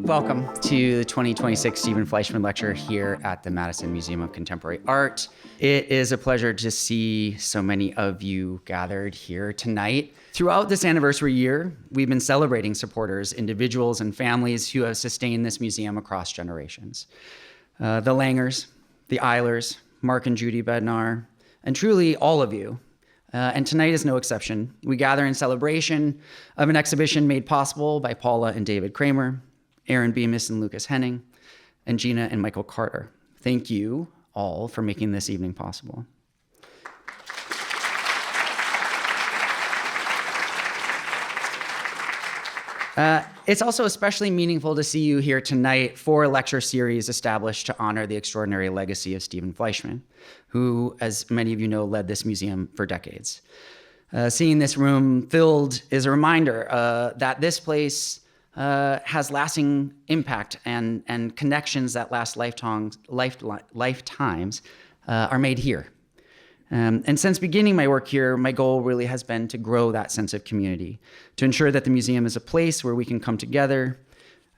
Welcome to the 2026 Stephen Fleischman Lecture here at the Madison Museum of Contemporary Art. It is a pleasure to see so many of you gathered here tonight. Throughout this anniversary year, we've been celebrating supporters, individuals, and families who have sustained this museum across generations. The Langers, the Eilers, Mark and Judy Bednar, and truly all of you. And tonight is no exception. We gather in celebration of an exhibition made possible by Paula and David Kramer, Aaron Bemis and Lucas Henning, and Gina and Michael Carter. Thank you all for making this evening possible. It's also especially meaningful to see you here tonight for a lecture series established to honor the extraordinary legacy of Stephen Fleischman, who, as many of you know, led this museum for decades. Seeing this room filled is a reminder that this place has lasting impact and connections that last lifetimes are made here. And since beginning my work here, my goal really has been to grow that sense of community, to ensure that the museum is a place where we can come together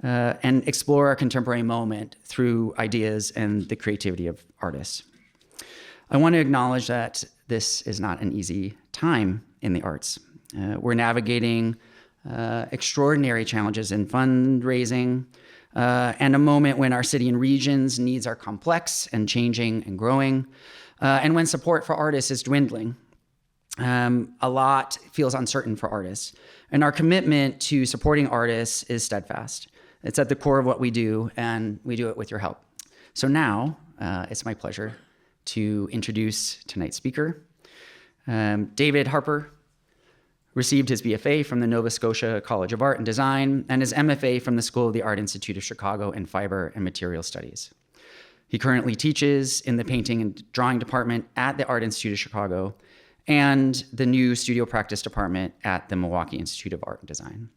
and explore our contemporary moment through ideas and the creativity of artists. I want to acknowledge that this is not an easy time in the arts. We're navigating extraordinary challenges in fundraising and a moment when our city and region's needs are complex and changing and growing. And when support for artists is dwindling, a lot feels uncertain for artists. And our commitment to supporting artists is steadfast. It's at the core of what we do, and we do it with your help. So now, it's my pleasure to introduce tonight's speaker. David Harper received his BFA from the Nova Scotia College of Art and Design and his MFA from the School of the Art Institute of Chicago in Fiber and Material Studies. He currently teaches in the painting and drawing department at the Art Institute of Chicago and the new studio practice department at the Milwaukee Institute of Art and Design.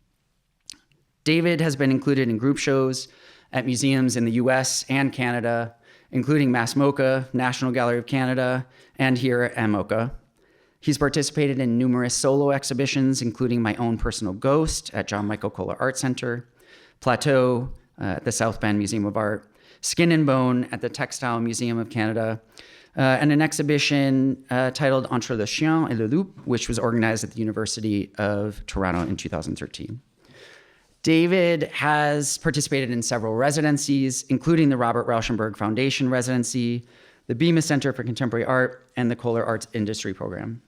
David has been included in group shows at museums in the US and Canada, including MMoCA, National Gallery of Canada, and here at MMoCA. He's participated in numerous solo exhibitions, including My Own Personal Ghost at John Michael Kohler Art Center, Plateau at the South Bend Museum of Art, Skin and Bone at the Textile Museum of Canada, and an exhibition titled Entre le Chien et le Loup, which was organized at the University of Toronto in 2013. David has participated in several residencies, including the Robert Rauschenberg Foundation residency, the Bemis Center for Contemporary Art, and the Kohler Arts Industry Program.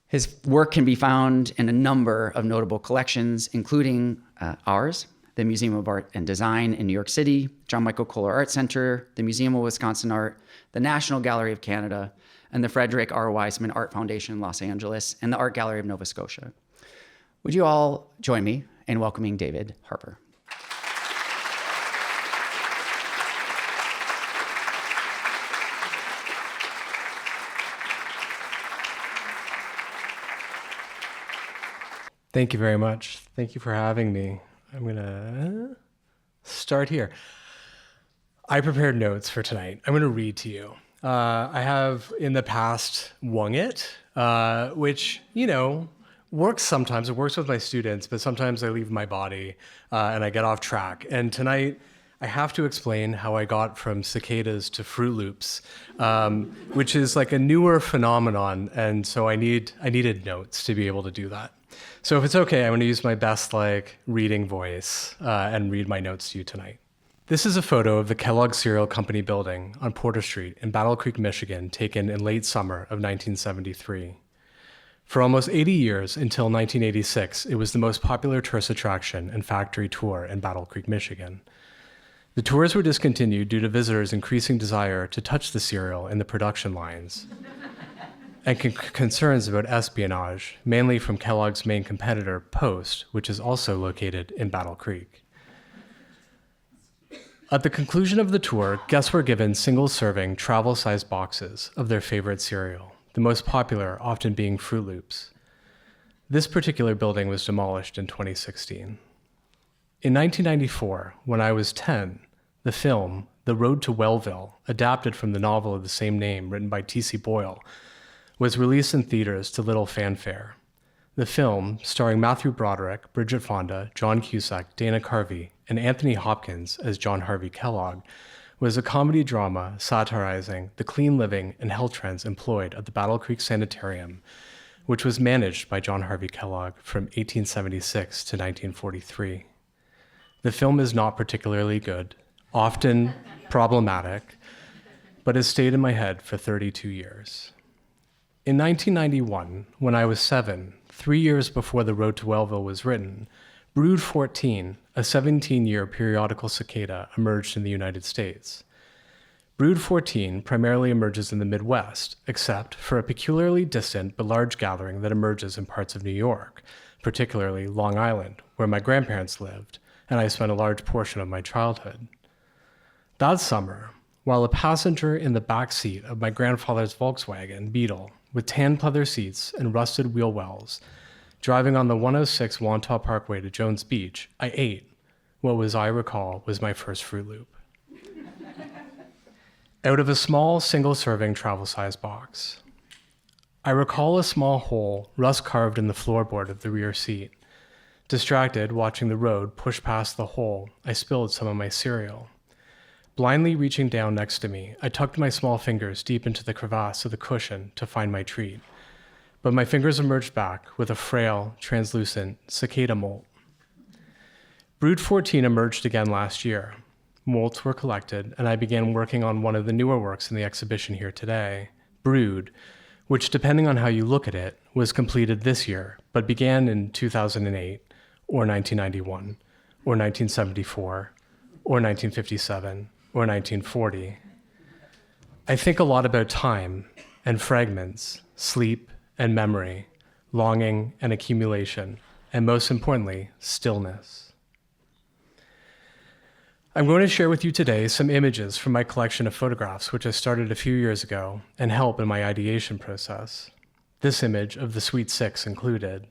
His work can be found in a number of notable collections, including ours, the Museum of Art and Design in New York City, John Michael Kohler Art Center, the Museum of Wisconsin Art, the National Gallery of Canada, and the Frederick R. Wiseman Art Foundation in Los Angeles, and the Art Gallery of Nova Scotia. Would you all join me in welcoming David Harper? Thank you very much. Thank you for having me. I'm gonna start here. I prepared notes for tonight. I'm gonna read to you. I have in the past wung it, which, you know, works sometimes. It works with my students, but sometimes I leave my body and I get off track. And tonight, I have to explain how I got from cicadas to Fruit Loops, which is like a newer phenomenon. And so I needed notes to be able to do that. So if it's okay, I'm going to use my best reading voice and read my notes to you tonight. This is a photo of the Kellogg Cereal Company building on Porter Street in Battle Creek, Michigan, taken in late summer of 1973. For almost 80 years, until 1986, it was the most popular tourist attraction and factory tour in Battle Creek, Michigan. The tours were discontinued due to visitors' increasing desire to touch the cereal in the production lines and concerns about espionage, mainly from Kellogg's main competitor, Post, which is also located in Battle Creek. At the conclusion of the tour, guests were given single-serving, travel-sized boxes of their favorite cereal, the most popular often being Fruit Loops. This particular building was demolished in 2016. In 1994, when I was 10, the film, The Road to Wellville, adapted from the novel of the same name written by T.C. Boyle, was released in theaters to little fanfare. The film, starring Matthew Broderick, Bridget Fonda, John Cusack, Dana Carvey, and Anthony Hopkins as John Harvey Kellogg, was a comedy drama satirizing the clean living and health trends employed at the Battle Creek Sanitarium, which was managed by John Harvey Kellogg from 1876 to 1943. The film is not particularly good, often problematic, but has stayed in my head for 32 years. In 1991, when I was 7, 3 years before The Road to Wellville was written, Brood 14, a 17-year periodical cicada, emerged in the United States. Brood 14 primarily emerges in the Midwest, except for a peculiarly distant but large gathering that emerges in parts of New York, particularly Long Island, where my grandparents lived, and I spent a large portion of my childhood. That summer, while a passenger in the back seat of my grandfather's Volkswagen Beetle with tan pleather seats and rusted wheel wells, driving on the 106 Wantagh Parkway to Jones Beach, I ate what I recall was my first Fruit Loop. Out of a small, single-serving travel-size box. I recall a small hole rust-carved in the floorboard of the rear seat. Distracted, watching the road push past the hole, I spilled some of my cereal. Blindly reaching down next to me, I tucked my small fingers deep into the crevasse of the cushion to find my treat. But my fingers emerged back with a frail, translucent cicada molt. Brood 14 emerged again last year. Molts were collected, and I began working on one of the newer works in the exhibition here today, Brood, which, depending on how you look at it, was completed this year, but began in 2008, or 1991, or 1974, or 1957, or 1940. I think a lot about time and fragments, sleep and memory, longing and accumulation, and most importantly, stillness. I'm going to share with you today some images from my collection of photographs, which I started a few years ago and help in my ideation process. This image of the Sweet Six included.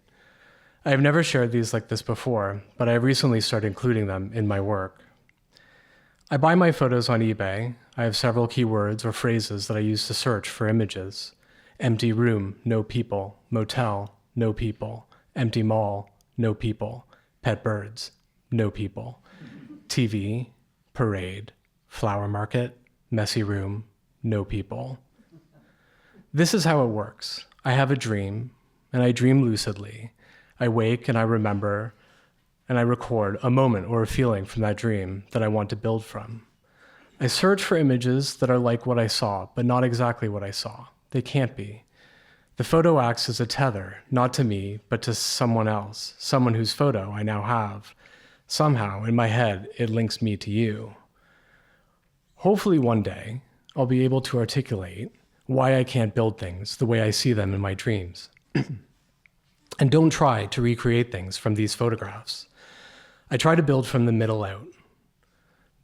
I have never shared these like this before, but I have recently started including them in my work. I buy my photos on eBay. I have several keywords or phrases that I use to search for images. Empty room, no people. Motel, no people. Empty mall, no people. Pet birds, no people. TV, parade, flower market, messy room, no people. This is how it works. I have a dream, and I dream lucidly. I wake and I remember, and I record a moment or a feeling from that dream that I want to build from. I search for images that are like what I saw, but not exactly what I saw. They can't be. The photo acts as a tether, not to me, but to someone else, someone whose photo I now have. Somehow, in my head, it links me to you. Hopefully one day, I'll be able to articulate why I can't build things the way I see them in my dreams. And don't try to recreate things from these photographs. I try to build from the middle out.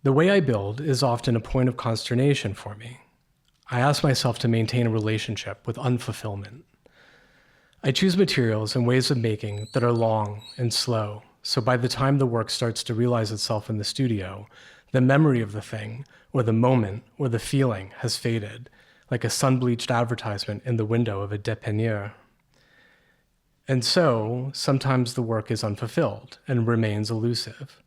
The way I build is often a point of consternation for me. I ask myself to maintain a relationship with unfulfillment. I choose materials and ways of making that are long and slow, so by the time the work starts to realize itself in the studio, the memory of the thing, or the moment, or the feeling has faded, like a sun-bleached advertisement in the window of a dépanneur. And so, sometimes the work is unfulfilled and remains elusive.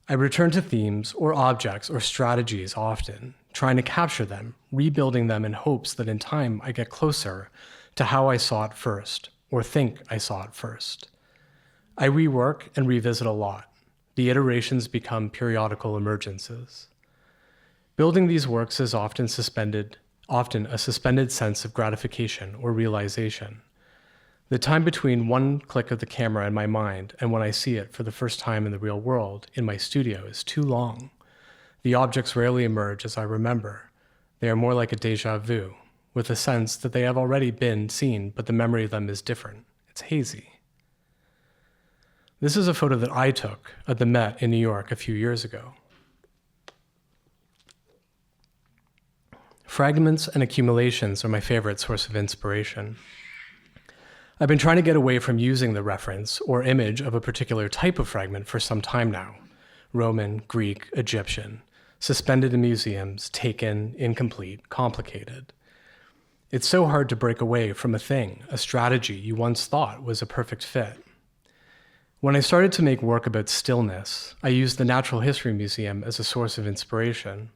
I return to themes or objects or strategies often, trying to capture them, rebuilding them in hopes that in time I get closer to how I saw it first, or think I saw it first. I rework and revisit a lot. The iterations become periodical emergences. Building these works is often a suspended sense of gratification or realization. The time between one click of the camera in my mind and when I see it for the first time in the real world, in my studio, is too long. The objects rarely emerge as I remember. They are more like a déjà vu, with a sense that they have already been seen, but the memory of them is different. It's hazy. This is a photo that I took at the Met in New York a few years ago. Fragments and accumulations are my favorite source of inspiration. I've been trying to get away from using the reference or image of a particular type of fragment for some time now. Roman, Greek, Egyptian, suspended in museums, taken, incomplete, complicated. It's so hard to break away from a thing, a strategy you once thought was a perfect fit. When I started to make work about stillness, I used the Natural History Museum as a source of inspiration,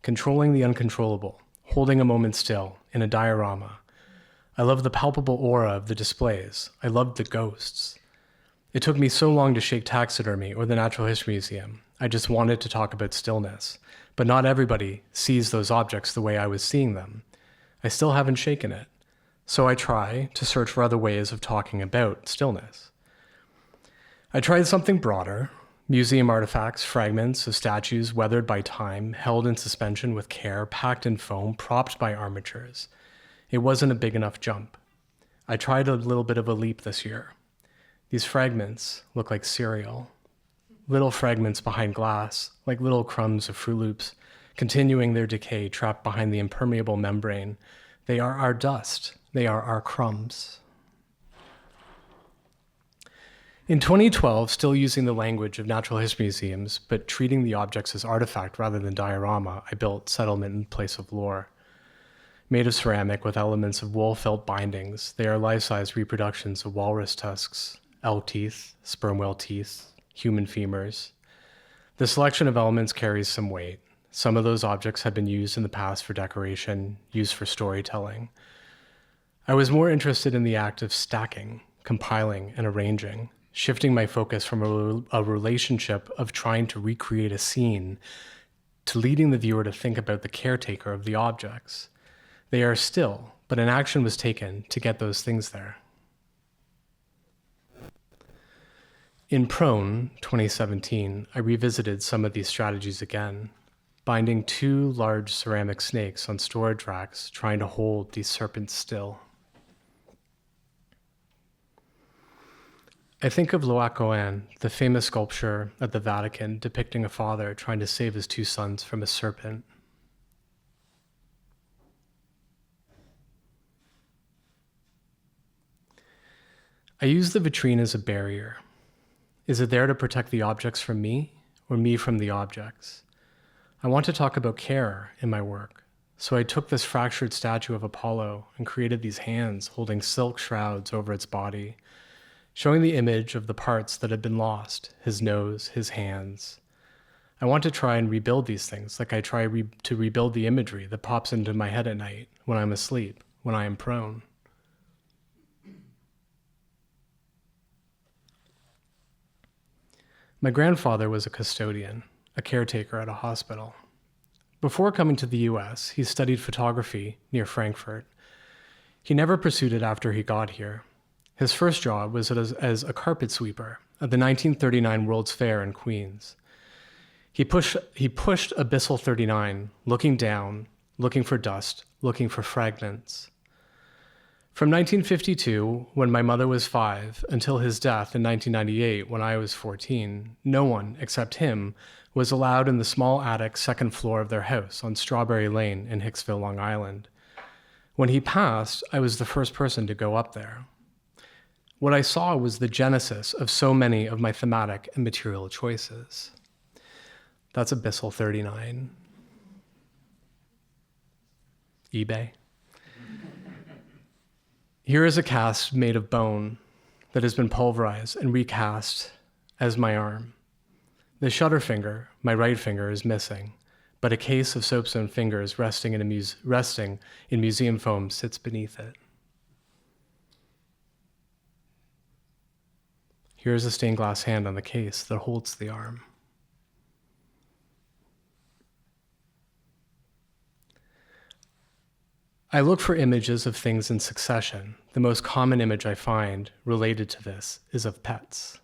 controlling the uncontrollable, holding a moment still in a diorama. I loved the palpable aura of the displays. I loved the ghosts. It took me so long to shake taxidermy or the Natural History Museum. I just wanted to talk about stillness, but not everybody sees those objects the way I was seeing them. I still haven't shaken it, so I try to search for other ways of talking about stillness. I tried something broader, museum artifacts, fragments of statues weathered by time, held in suspension with care, packed in foam, propped by armatures. It wasn't a big enough jump. I tried a little bit of a leap this year. These fragments look like cereal. Little fragments behind glass, like little crumbs of Fruit Loops, continuing their decay trapped behind the impermeable membrane. They are our dust. They are our crumbs. In 2012, still using the language of natural history museums, but treating the objects as artifact rather than diorama, I built Settlement in Place of Lore. Made of ceramic with elements of wool felt bindings, they are life-size reproductions of walrus tusks, elk teeth, sperm whale teeth, human femurs. The selection of elements carries some weight. Some of those objects have been used in the past for decoration, used for storytelling. I was more interested in the act of stacking, compiling, and arranging, shifting my focus from a relationship of trying to recreate a scene to leading the viewer to think about the caretaker of the objects. They are still, but an action was taken to get those things there. In Prone 2017, I revisited some of these strategies again, binding 2 large ceramic snakes on storage racks, trying to hold these serpents still. I think of Laocoön, the famous sculpture at the Vatican depicting a father trying to save his 2 sons from a serpent. I use the vitrine as a barrier. Is it there to protect the objects from me, or me from the objects? I want to talk about care in my work, so I took this fractured statue of Apollo and created these hands holding silk shrouds over its body, showing the image of the parts that had been lost, his nose, his hands. I want to try and rebuild these things, like I try to rebuild the imagery that pops into my head at night when I'm asleep, when I am prone. My grandfather was a custodian, a caretaker at a hospital. Before coming to the US, he studied photography near Frankfurt. He never pursued it after he got here. His first job was as a carpet sweeper at the 1939 World's Fair in Queens. He pushed Abyssal 39, looking down, looking for dust, looking for fragments. From 1952, when my mother was 5, until his death in 1998, when I was 14, no one, except him, was allowed in the small attic second floor of their house on Strawberry Lane in Hicksville, Long Island. When he passed, I was the first person to go up there. What I saw was the genesis of so many of my thematic and material choices. That's Abyssal 39. eBay. Here is a cast made of bone that has been pulverized and recast as my arm. The shutter finger, my right finger, is missing, but a case of soapstone fingers resting in museum foam sits beneath it. Here is a stained glass hand on the case that holds the arm. I look for images of things in succession. The most common image I find related to this is of pets.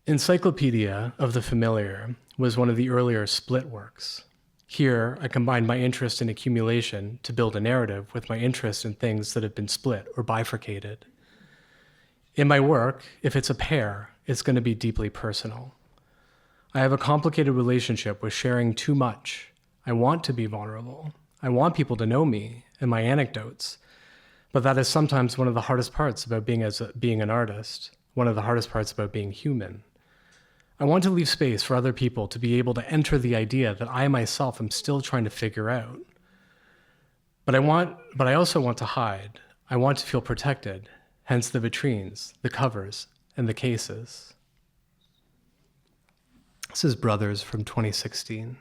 Encyclopedia of the Familiar was one of the earlier split works. Here, I combined my interest in accumulation to build a narrative with my interest in things that have been split or bifurcated. In my work, if it's a pair, it's going to be deeply personal. I have a complicated relationship with sharing too much. I want to be vulnerable. I want people to know me and my anecdotes, but that is sometimes one of the hardest parts about being an artist, one of the hardest parts about being human. I want to leave space for other people to be able to enter the idea that I myself am still trying to figure out. But I also want to hide. I want to feel protected, hence the vitrines, the covers, and the cases. This is Brothers from 2016.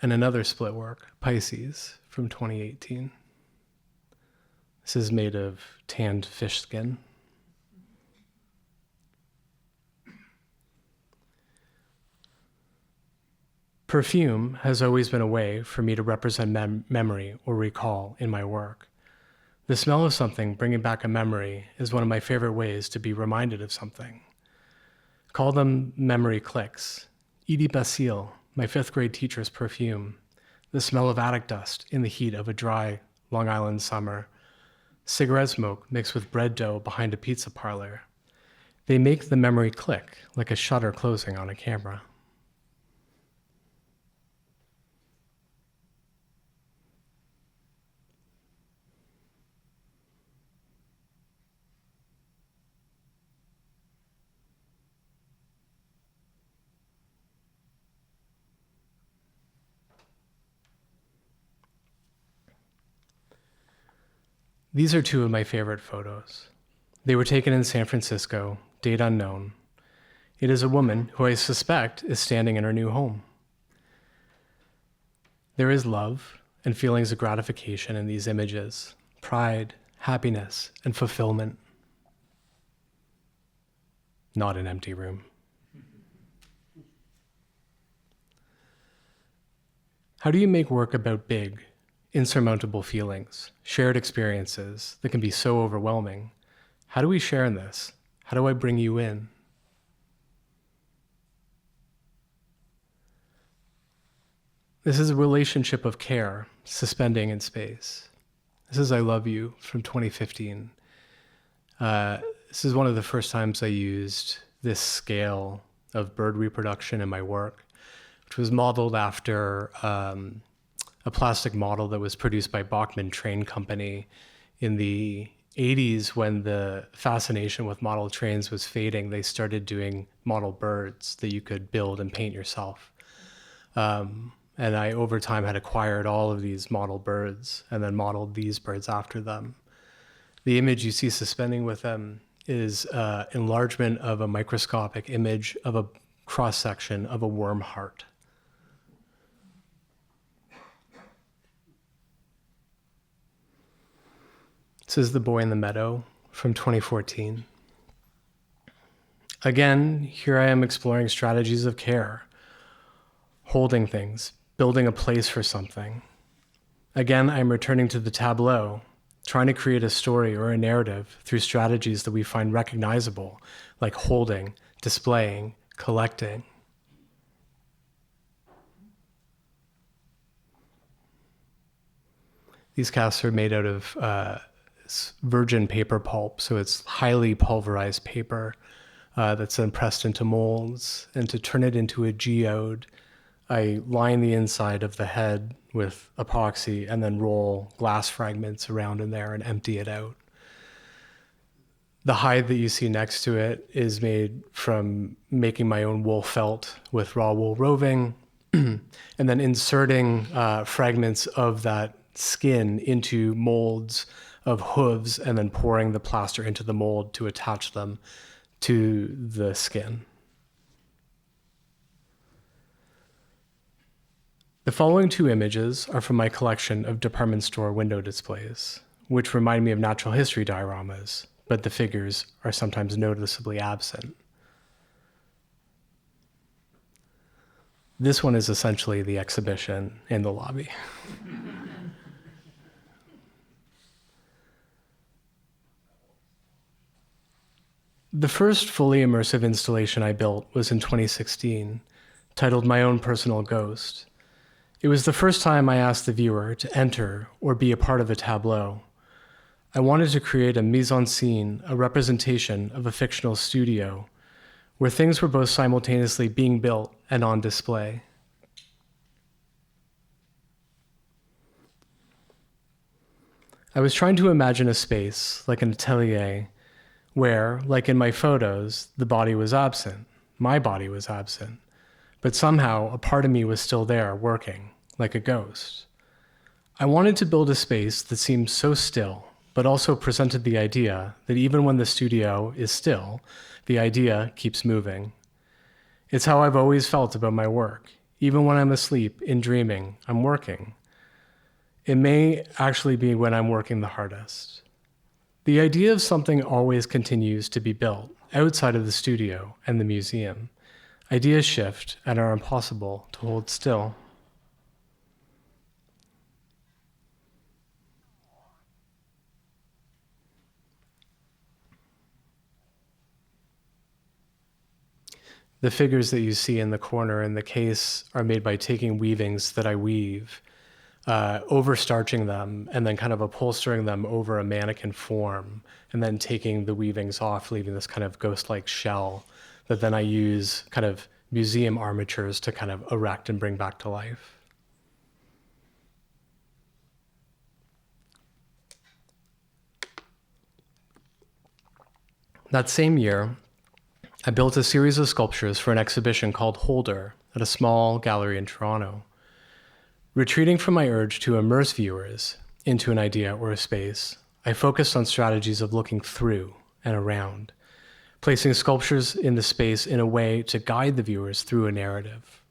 And another split work, Pisces, from 2018. This is made of tanned fish skin. Perfume has always been a way for me to represent memory or recall in my work. The smell of something bringing back a memory is one of my favorite ways to be reminded of something. Call them memory clicks. Edie Basile, my 5th grade teacher's perfume, the smell of attic dust in the heat of a dry Long Island summer, cigarette smoke mixed with bread dough behind a pizza parlor. They make the memory click like a shutter closing on a camera. These are 2 of my favorite photos. They were taken in San Francisco, date unknown. It is a woman who I suspect is standing in her new home. There is love and feelings of gratification in these images, pride, happiness, and fulfillment. Not an empty room. How do you make work about big, insurmountable feelings, shared experiences that can be so overwhelming? How do we share in this? How do I bring you in? This is a relationship of care, suspending in space. This is I Love You from 2015. This is one of the first times I used this scale of bird reproduction in my work, which was modeled after a plastic model that was produced by Bachmann Train Company in the 80s. When the fascination with model trains was fading, they started doing model birds that you could build and paint yourself. And I, over time, had acquired all of these model birds and then modeled these birds after them. The image you see suspending with them is enlargement of a microscopic image of a cross-section of a worm heart. This is The Boy in the Meadow from 2014. Again, here I am exploring strategies of care, holding things, building a place for something. Again, I'm returning to the tableau, trying to create a story or a narrative through strategies that we find recognizable, like holding, displaying, collecting. These casts are made out of virgin paper pulp, so it's highly pulverized paper that's then pressed into molds. And to turn it into a geode, I line the inside of the head with epoxy and then roll glass fragments around in there and empty it out. The hide that you see next to it is made from making my own wool felt with raw wool roving and then inserting fragments of that skin into molds of hooves and then pouring the plaster into the mold to attach them to the skin. The following 2 images are from my collection of department store window displays, which remind me of natural history dioramas, but the figures are sometimes noticeably absent. This one is essentially the exhibition in the lobby. The first fully immersive installation I built was in 2016, titled My Own Personal Ghost. It was the first time I asked the viewer to enter or be a part of a tableau. I wanted to create a mise-en-scene, a representation of a fictional studio, where things were both simultaneously being built and on display. I was trying to imagine a space, like an atelier, where, like in my photos, the body was absent, my body was absent, but somehow a part of me was still there working, like a ghost. I wanted to build a space that seemed so still, but also presented the idea that even when the studio is still, the idea keeps moving. It's how I've always felt about my work. Even when I'm asleep in dreaming, I'm working. It may actually be when I'm working the hardest. The idea of something always continues to be built outside of the studio and the museum. Ideas shift and are impossible to hold still. The figures that you see in the corner in the case are made by taking weavings that I weave, overstarching them, and then kind of upholstering them over a mannequin form, and then taking the weavings off, leaving this kind of ghost-like shell that then I use kind of museum armatures to kind of erect and bring back to life. That same year, I built a series of sculptures for an exhibition called Holder at a small gallery in Toronto. Retreating from my urge to immerse viewers into an idea or a space, I focused on strategies of looking through and around, placing sculptures in the space in a way to guide the viewers through a narrative.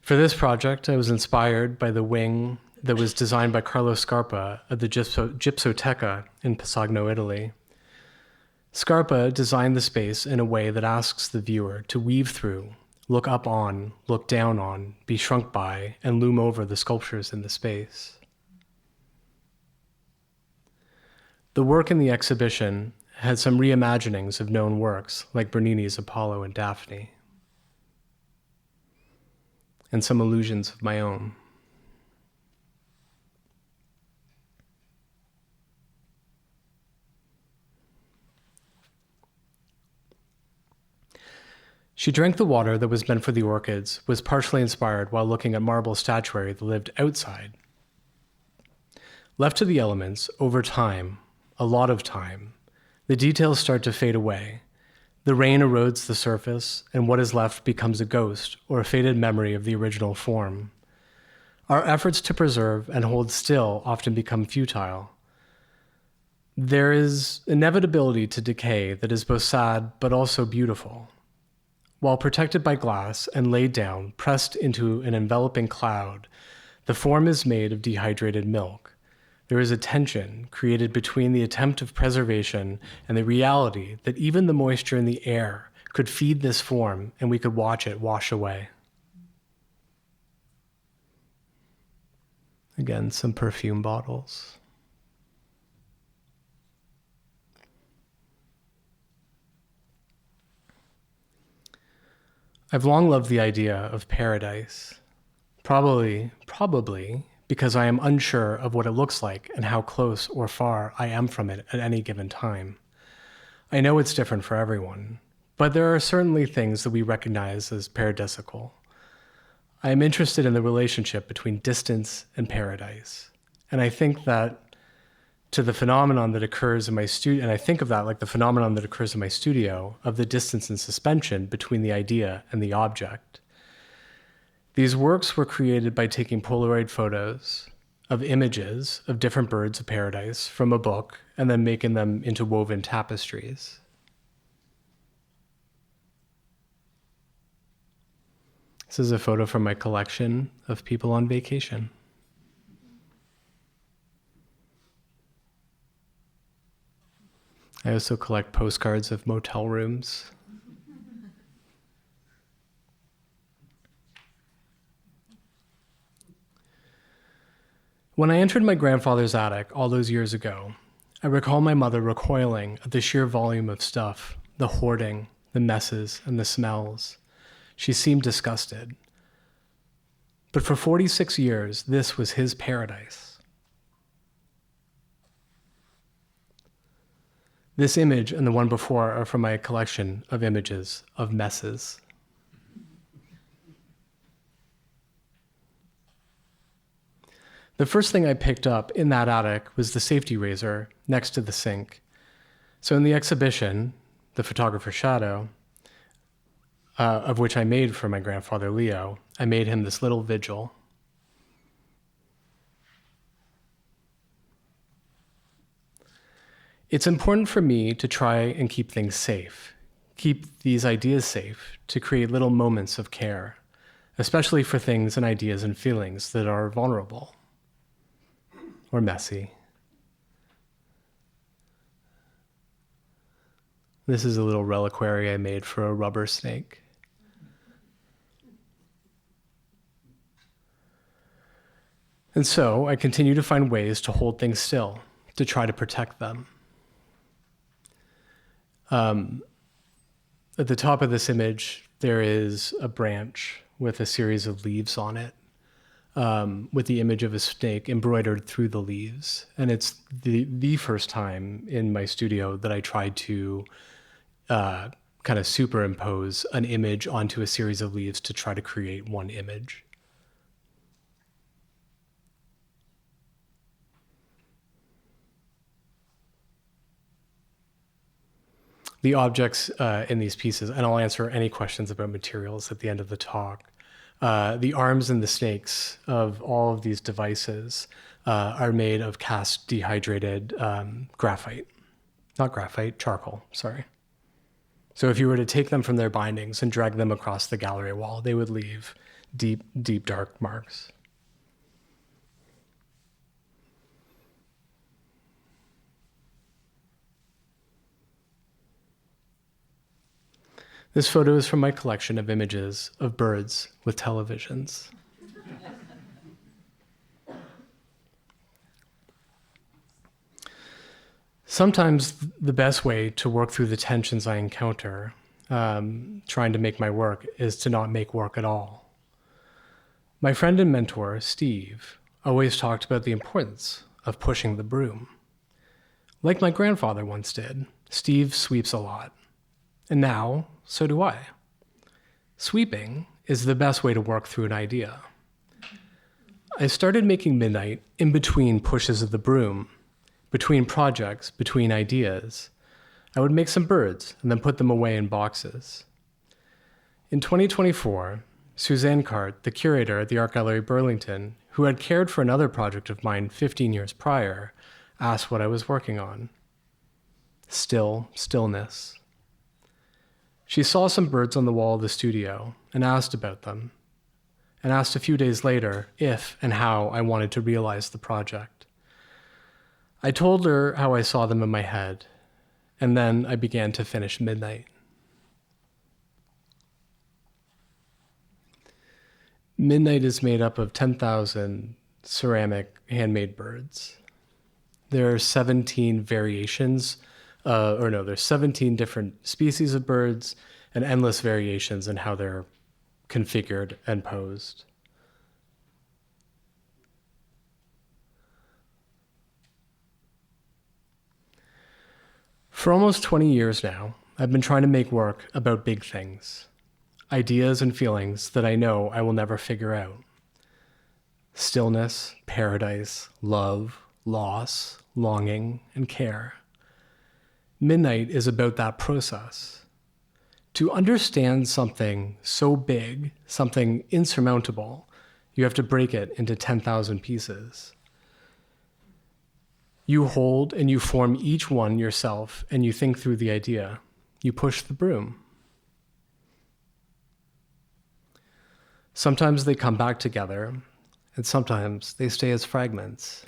For this project, I was inspired by the wing that was designed by Carlo Scarpa at the Gypsoteca in Pisagno, Italy. Scarpa designed the space in a way that asks the viewer to weave through, look up on, look down on, be shrunk by, and loom over the sculptures in the space. The work in the exhibition had some reimaginings of known works, like Bernini's Apollo and Daphne, and some illusions of my own. She Drank the Water That Was Meant for the Orchids was partially inspired while looking at marble statuary that lived outside. Left to the elements, over time, a lot of time, the details start to fade away. The rain erodes the surface, and what is left becomes a ghost or a faded memory of the original form. Our efforts to preserve and hold still often become futile. There is inevitability to decay that is both sad but also beautiful. While protected by glass and laid down, pressed into an enveloping cloud, the form is made of dehydrated milk. There is a tension created between the attempt of preservation and the reality that even the moisture in the air could feed this form and we could watch it wash away. Again, some perfume bottles. I've long loved the idea of paradise, probably because I am unsure of what it looks like and how close or far I am from it at any given time. I know it's different for everyone, but there are certainly things that we recognize as paradisical. I am interested in the relationship between distance and paradise, and I think that to the phenomenon that occurs in my studio, and I think of that like the phenomenon that occurs in my studio of the distance and suspension between the idea and the object. These works were created by taking Polaroid photos of images of different birds of paradise from a book and then making them into woven tapestries. This is a photo from my collection of people on vacation. I also collect postcards of motel rooms. When I entered my grandfather's attic all those years ago, I recall my mother recoiling at the sheer volume of stuff, the hoarding, the messes, and the smells. She seemed disgusted. But for 46 years, this was his paradise. This image and the one before are from my collection of images of messes. The first thing I picked up in that attic was the safety razor next to the sink. So in the exhibition, The Photographer's Shadow, of which I made for my grandfather Leo. I made him this little vigil. It's important for me to try and keep things safe, keep these ideas safe, to create little moments of care, especially for things and ideas and feelings that are vulnerable or messy. This is a little reliquary I made for a rubber snake. And so I continue to find ways to hold things still, to try to protect them. At the top of this image, there is a branch with a series of leaves on it, with the image of a snake embroidered through the leaves. And it's the first time in my studio that I tried to kind of superimpose an image onto a series of leaves to try to create one image. The objects in these pieces, and I'll answer any questions about materials at the end of the talk. The arms and the snakes of all of these devices are made of cast dehydrated graphite. Not graphite, charcoal, sorry. So if you were to take them from their bindings and drag them across the gallery wall, they would leave deep, deep, dark marks. This photo is from my collection of images of birds with televisions. Sometimes the best way to work through the tensions I encounter trying to make my work is to not make work at all. My friend and mentor, Steve, always talked about the importance of pushing the broom. Like my grandfather once did, Steve sweeps a lot. And now, so do I. Sweeping is the best way to work through an idea. I started making midnight in between pushes of the broom, between projects, between ideas. I would make some birds and then put them away in boxes. In 2024, Suzanne Cart, the curator at the Art Gallery Burlington, who had cared for another project of mine 15 years prior, asked what I was working on. Stillness. She saw some birds on the wall of the studio and asked about them, and asked a few days later if and how I wanted to realize the project. I told her how I saw them in my head, and then I began to finish Midnight. Midnight is made up of 10,000 ceramic handmade birds. There are 17 variations there's 17 different species of birds and endless variations in how they're configured and posed. For almost 20 years now, I've been trying to make work about big things, ideas and feelings that I know I will never figure out. Stillness, paradise, love, loss, longing, and care. Midnight is about that process. To understand something so big, something insurmountable, you have to break it into 10,000 pieces. You hold and you form each one yourself, and you think through the idea. You push the broom. Sometimes they come back together, and sometimes they stay as fragments.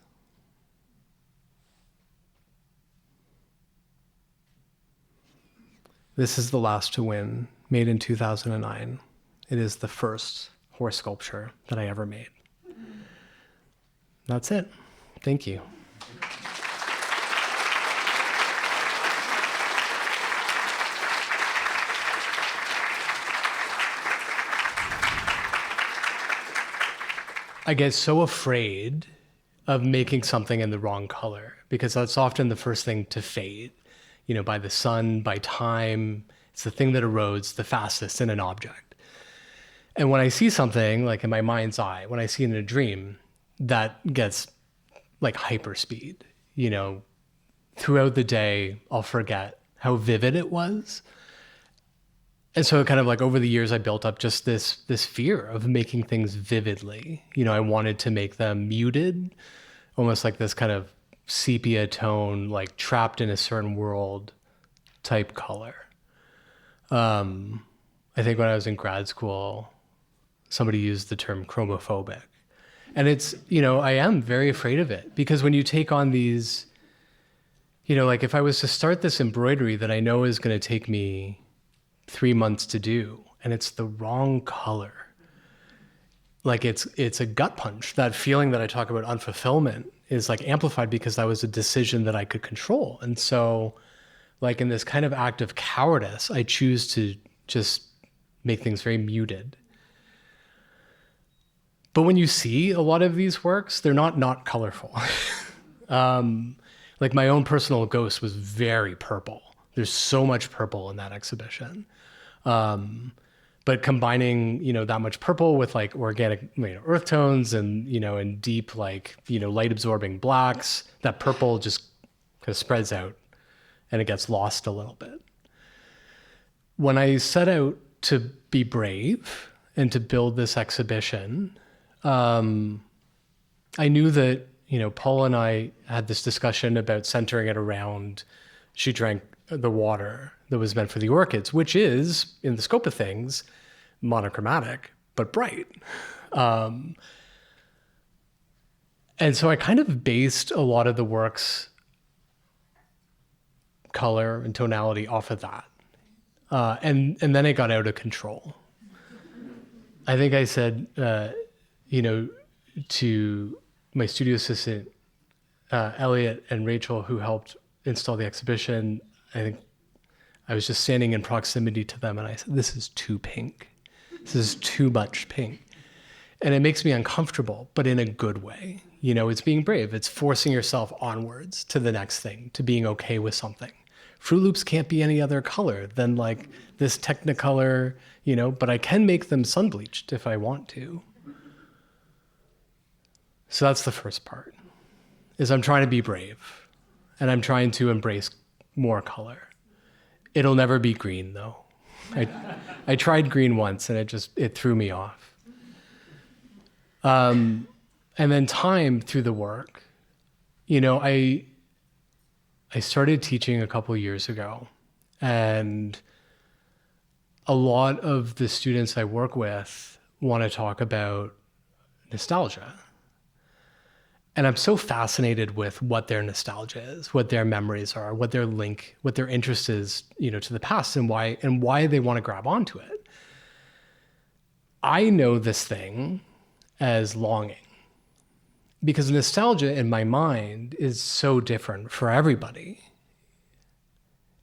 This is the last to win, made in 2009. It is the first horse sculpture that I ever made. That's it. Thank you. I get so afraid of making something in the wrong color because that's often the first thing to fade. By the sun, by time. It's the thing that erodes the fastest in an object. And when I see something, like in my mind's eye, when I see it in a dream, that gets like hyperspeed. Throughout the day, I'll forget how vivid it was. And so kind of like over the years, I built up just this fear of making things vividly. I wanted to make them muted, almost like this kind of sepia tone, like trapped in a certain world type color. I think when I was in grad school, somebody used the term chromophobic. And it's, I am very afraid of it, because when you take on these, like if I was to start this embroidery that I know is going to take me 3 months to do, and it's the wrong color, like it's a gut punch. That feeling that I talk about, unfulfillment, is like amplified because that was a decision that I could control. And so like in this kind of act of cowardice, I choose to just make things very muted. But when you see a lot of these works, they're not colorful. Like my own personal ghost was very purple. There's so much purple in that exhibition. But combining, that much purple with like organic, earth tones and, and deep, like, light absorbing blacks, that purple just kind of spreads out and it gets lost a little bit. When I set out to be brave and to build this exhibition, I knew that, Paul and I had this discussion about centering it around She Drank the Water that was meant for the orchids, which is, in the scope of things, monochromatic, but bright. And so I kind of based a lot of the work's color and tonality off of that. And then it got out of control. I think I said, to my studio assistant, Elliot and Rachel, who helped install the exhibition, I think I was just standing in proximity to them and I said, this is too pink. This is too much pink. And it makes me uncomfortable, but in a good way. It's being brave. It's forcing yourself onwards to the next thing, to being okay with something. Fruit Loops can't be any other color than like this Technicolor, but I can make them sun-bleached if I want to. So that's the first part, is I'm trying to be brave and I'm trying to embrace more color. It'll never be green though. I tried green once and it threw me off. And then time through the work, I started teaching a couple years ago, and a lot of the students I work with want to talk about nostalgia. And I'm so fascinated with what their nostalgia is, what their memories are, what their interest is, to the past, and why they want to grab onto it. I know this thing as longing, because nostalgia in my mind is so different for everybody.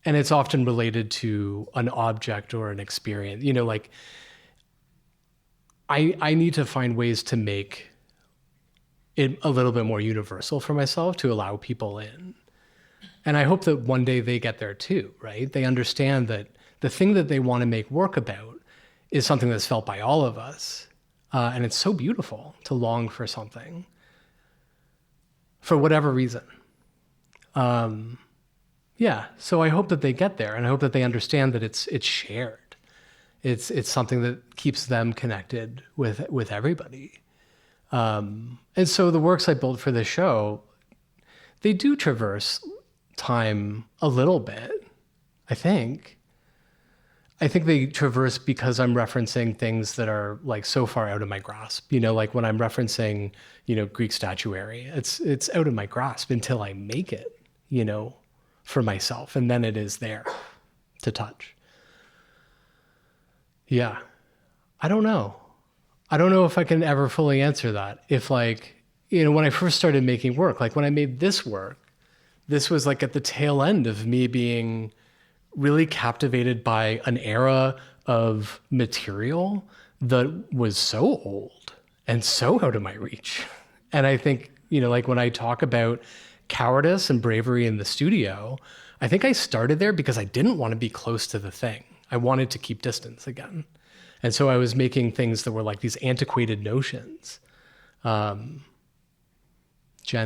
And it's often related to an object or an experience. Like I need to find ways to make it a little bit more universal for myself, to allow people in. And I hope that one day they get there too, right? They understand that the thing that they want to make work about is something that's felt by all of us. And it's so beautiful to long for something, for whatever reason. So I hope that they get there, and I hope that they understand that it's shared. It's something that keeps them connected with everybody. And so the works I built for this show, they do traverse time a little bit, I think. I think they traverse because I'm referencing things that are like so far out of my grasp. Like when I'm referencing, Greek statuary, it's out of my grasp until I make it, for myself. And then it is there to touch. Yeah. I don't know if I can ever fully answer that. If when I first started making work, like when I made this work, this was like at the tail end of me being really captivated by an era of material that was so old and so out of my reach. And I think, like when I talk about cowardice and bravery in the studio, I think I started there because I didn't want to be close to the thing. I wanted to keep distance again. And so I was making things that were like these antiquated notions. Jen,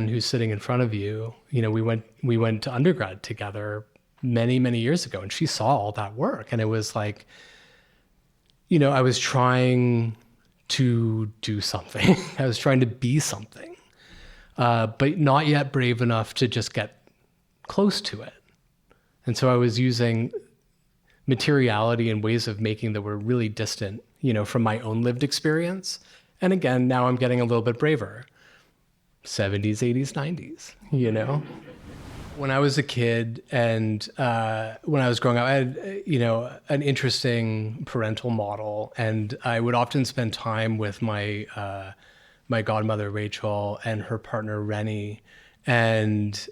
who's sitting in front of you, we went to undergrad together many, many years ago, and she saw all that work. And it was like, I was trying to do something. I was trying to be something, but not yet brave enough to just get close to it. And so I was using materiality and ways of making that were really distant, from my own lived experience. And again, now I'm getting a little bit braver. 70s, 80s, 90s, When I was a kid and when I was growing up, I had, an interesting parental model, and I would often spend time with my godmother, Rachel, and her partner, Rennie, and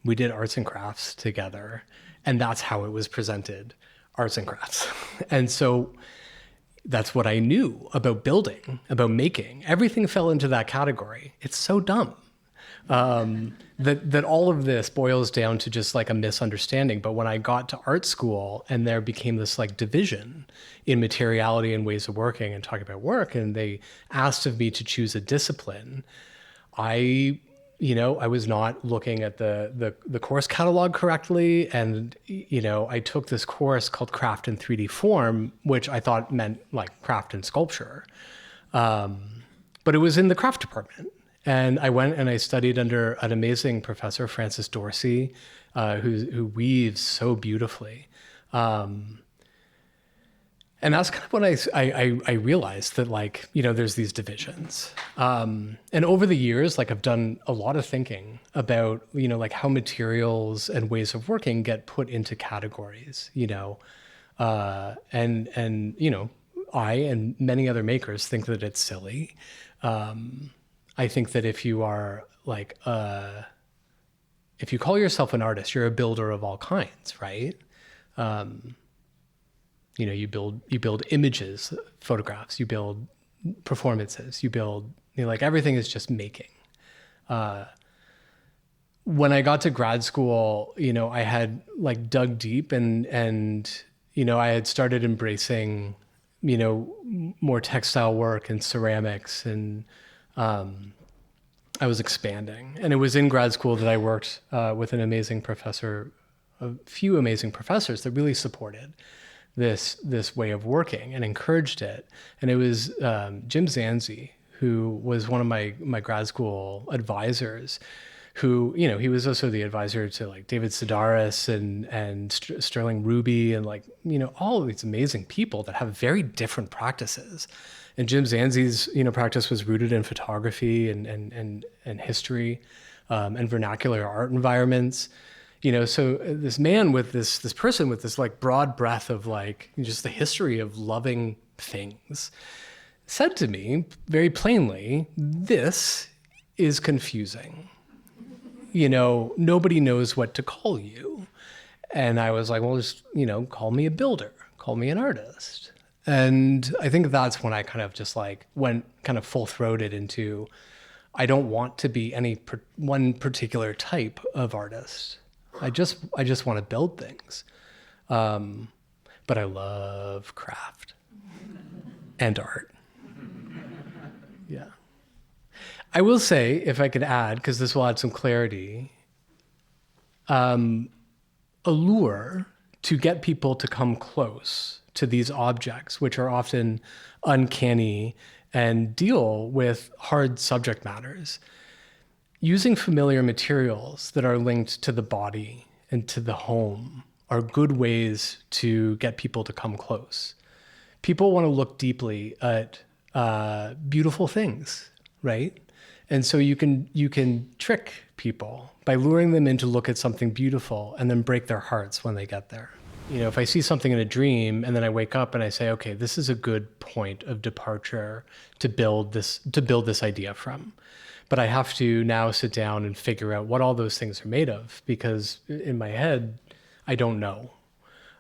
we did arts and crafts together, and that's how it was presented, arts and crafts. And so that's what I knew about building, about making. Everything fell into that category. It's so dumb. That all of this boils down to just like a misunderstanding. But when I got to art school and there became this like division in materiality and ways of working and talking about work, and they asked of me to choose a discipline, I was not looking at the course catalog correctly. And, I took this course called Craft in 3D Form, which I thought meant like craft and sculpture. But it was in the craft department. And I went and I studied under an amazing professor, Francis Dorsey, who weaves so beautifully. And that's kind of when I realized that, like, there's these divisions. And over the years, like, I've done a lot of thinking about, like how materials and ways of working get put into categories, and I and many other makers think that it's silly. I think that if you are like, if you call yourself an artist, you're a builder of all kinds, right? You build images, photographs, you build performances, you build, like everything is just making. When I got to grad school, I had like dug deep and I had started embracing, more textile work and ceramics, and I was expanding. And it was in grad school that I worked with an amazing professor, a few amazing professors that really supported this way of working and encouraged it. And it was Jim Zanzi, who was one of my grad school advisors, who, he was also the advisor to like David Sedaris and Sterling Ruby and like, all of these amazing people that have very different practices. And Jim Zanzi's, practice was rooted in photography and history and vernacular art environments. So this man with this person with this like broad breadth of like just the history of loving things said to me very plainly, this is confusing. Nobody knows what to call you. And I was like, well, just, call me a builder, call me an artist. And I think that's when I kind of just like went kind of full-throated into, I don't want to be one particular type of artist. I just want to build things. But I love craft and art. Yeah. I will say, if I could add, because this will add some clarity, a lure to get people to come close to these objects, which are often uncanny and deal with hard subject matters. Using familiar materials that are linked to the body and to the home are good ways to get people to come close. People want to look deeply at beautiful things, right? And so you can trick people by luring them in to look at something beautiful and then break their hearts when they get there. If I see something in a dream and then I wake up and I say, okay, this is a good point of departure to build this idea from. But I have to now sit down and figure out what all those things are made of, because in my head, I don't know.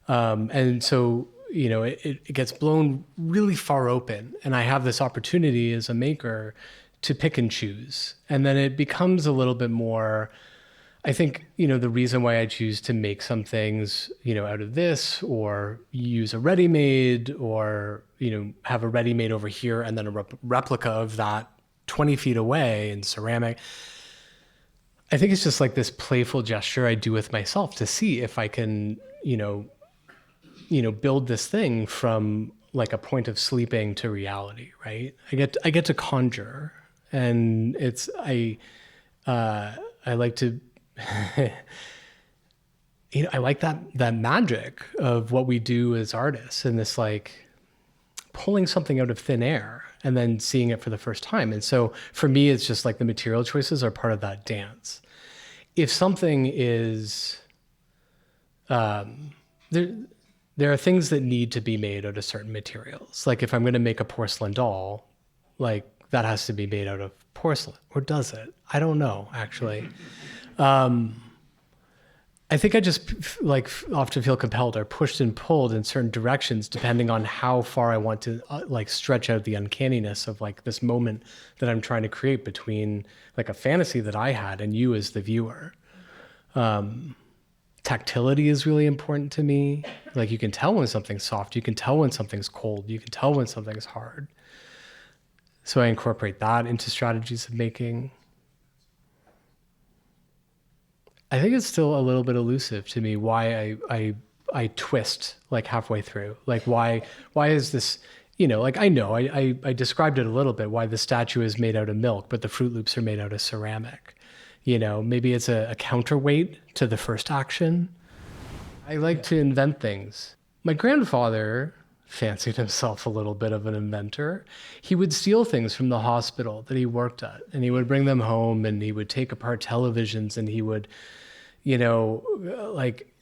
And so, it gets blown really far open, and I have this opportunity as a maker to pick and choose. And then it becomes a little bit more, I think, the reason why I choose to make some things, out of this, or use a ready-made, or, have a ready-made over here and then a replica of that 20 feet away in ceramic. I think it's just like this playful gesture I do with myself to see if I can, build this thing from like a point of sleeping to reality, right? I get to conjure, and I like to, I like that magic of what we do as artists, and this like pulling something out of thin air and then seeing it for the first time. And so for me, it's just like the material choices are part of that dance. If something is, there are things that need to be made out of certain materials. Like if I'm going to make a porcelain doll, like that has to be made out of porcelain, or does it? I don't know, actually. I think I just like often feel compelled or pushed and pulled in certain directions depending on how far I want to like stretch out the uncanniness of like this moment that I'm trying to create between like a fantasy that I had and you as the viewer. Tactility is really important to me. Like you can tell when something's soft, you can tell when something's cold, you can tell when something's hard. So I incorporate that into strategies of making. I think it's still a little bit elusive to me why I twist like halfway through. Like why is this, like I know I described it a little bit, why the statue is made out of milk, but the Fruit Loops are made out of ceramic. Maybe it's a counterweight to the first action. I like to invent things. My grandfather fancied himself a little bit of an inventor. He would steal things from the hospital that he worked at, and he would bring them home, and he would take apart televisions, and he would, like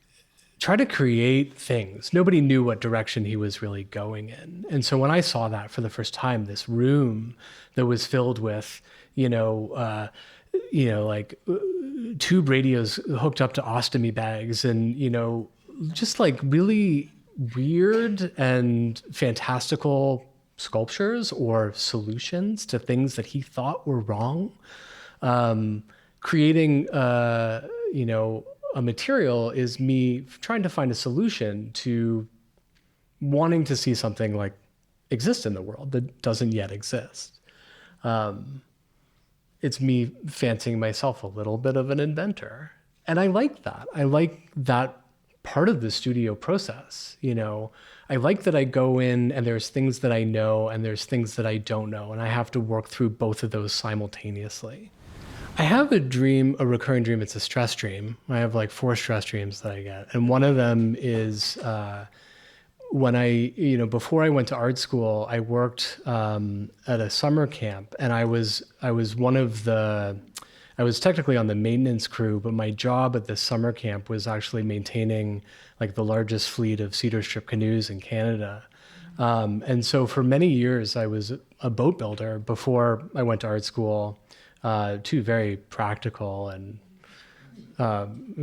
try to create things. Nobody knew what direction he was really going in. And so when I saw that for the first time, this room that was filled with, like tube radios hooked up to ostomy bags and, just like really weird and fantastical sculptures or solutions to things that he thought were wrong. Creating, a material is me trying to find a solution to wanting to see something like exist in the world that doesn't yet exist. It's me fancying myself a little bit of an inventor. And I like that. I like that part of the studio process. I like that I go in and there's things that I know and there's things that I don't know. And I have to work through both of those simultaneously. I have a recurring dream. It's a stress dream. I have like 4 stress dreams that I get. And one of them is when before I went to art school, I worked at a summer camp, and I was technically on the maintenance crew, but my job at this summer camp was actually maintaining like the largest fleet of cedar strip canoes in Canada. And so for many years, I was a boat builder before I went to art school. 2 very practical and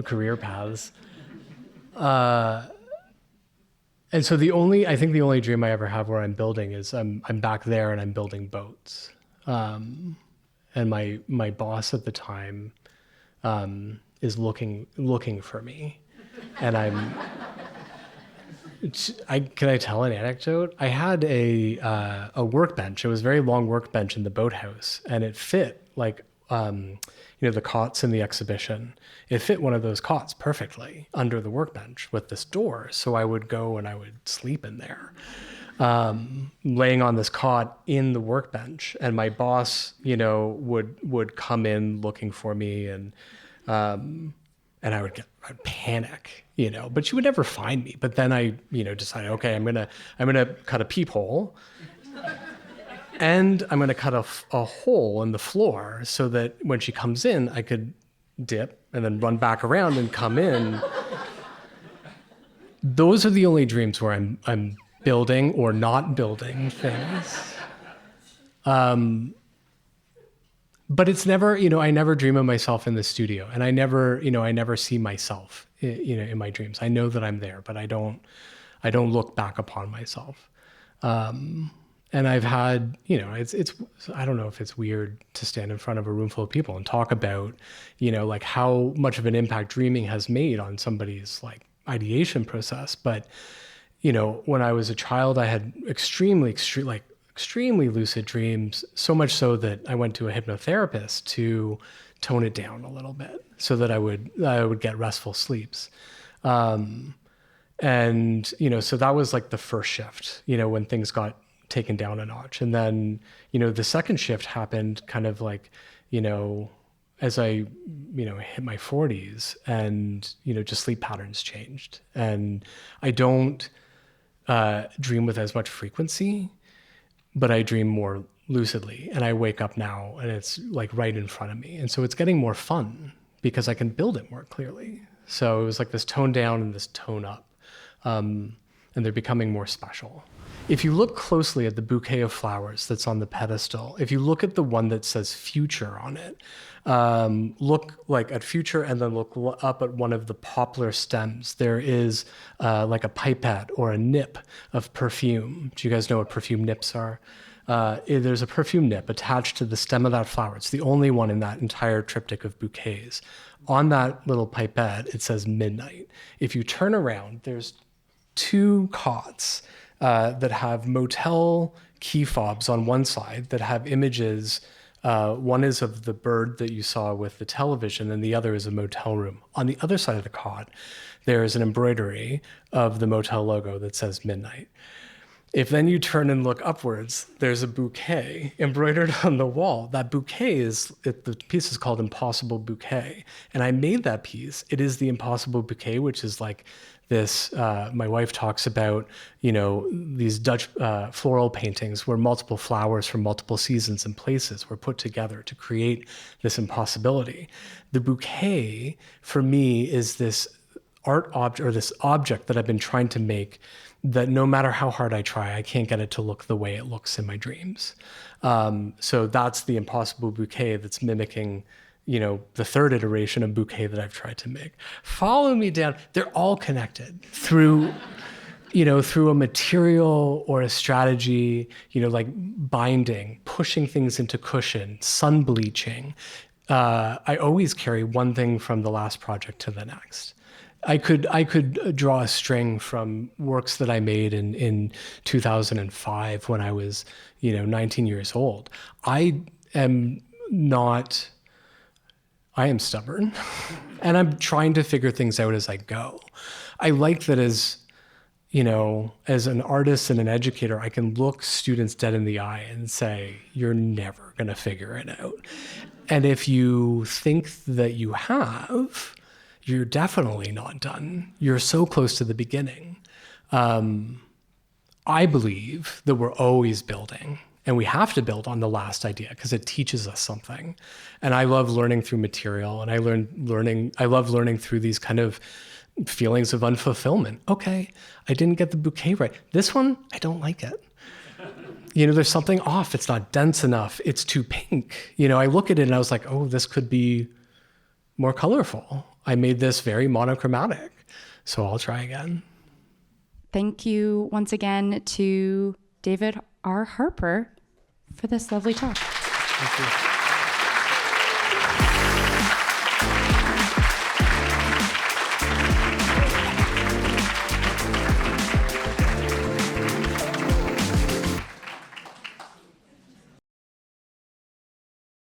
career paths. And so the only dream I ever have where I'm building is I'm back there and I'm building boats. And my boss at the time is looking for me, and can I tell an anecdote? I had a workbench. It was a very long workbench in the boathouse, and it fit like the cots in the exhibition. It fit one of those cots perfectly under the workbench with this door. So I would go and I would sleep in there, laying on this cot in the workbench. And my boss, would come in looking for me, and I'd panic, but she would never find me. But then I, decided, okay, I'm gonna cut a peephole. And I'm going to cut a hole in the floor so that when she comes in, I could dip and then run back around and come in. Those are the only dreams where I'm building or not building things. But it's never, I never dream of myself in the studio, and I never see myself, in my dreams. I know that I'm there, but I don't look back upon myself. And I've had, it's I don't know if it's weird to stand in front of a room full of people and talk about, like how much of an impact dreaming has made on somebody's like ideation process. But, when I was a child, I had extremely lucid dreams, so much so that I went to a hypnotherapist to tone it down a little bit so that I would get restful sleeps. And And, so that was like the first shift, when things got taken down a notch. And then, the second shift happened kind of like, as I, hit my 40s and, just sleep patterns changed. And I don't dream with as much frequency, but I dream more lucidly. And I wake up now and it's like right in front of me. And so it's getting more fun because I can build it more clearly. So it was like this tone down and this tone up. And they're becoming more special. If you look closely at the bouquet of flowers that's on the pedestal, if you look at the one that says future on it, look like at future and then look up at one of the poplar stems. There is like a pipette or a nip of perfume. Do you guys know what perfume nips are? There's a perfume nip attached to the stem of that flower. It's the only one in that entire triptych of bouquets. On that little pipette, it says midnight. If you turn around, there's 2 cots that have motel key fobs on one side that have images. One is of the bird that you saw with the television, and the other is a motel room. On the other side of the cot, there is an embroidery of the motel logo that says midnight. If then you turn and look upwards, there's a bouquet embroidered on the wall. That bouquet the piece is called Impossible Bouquet. And I made that piece. It is the Impossible Bouquet, which is like this, my wife talks about, these Dutch floral paintings where multiple flowers from multiple seasons and places were put together to create this impossibility. The bouquet, for me, is this art object, or this object that I've been trying to make that no matter how hard I try, I can't get it to look the way it looks in my dreams. So that's the Impossible Bouquet that's mimicking, the third iteration of bouquet that I've tried to make. Follow me down. They're all connected through, through a material or a strategy, like binding, pushing things into cushion, sun bleaching. I always carry one thing from the last project to the next. I could draw a string from works that I made in 2005 when I was, 19 years old. I am stubborn and I'm trying to figure things out as I go. I like that as an artist and an educator, I can look students dead in the eye and say, you're never going to figure it out. And if you think that you have, you're definitely not done. You're so close to the beginning. I believe that we're always building, and we have to build on the last idea because it teaches us something. And I love learning through material, and I love learning through these kind of feelings of unfulfillment. Okay, I didn't get the bouquet right. This one, I don't like it. There's something off. It's not dense enough. It's too pink. I look at it and I was like, oh, this could be more colorful. I made this very monochromatic, so I'll try again. Thank you once again to David R. Harper for this lovely talk. Thank you.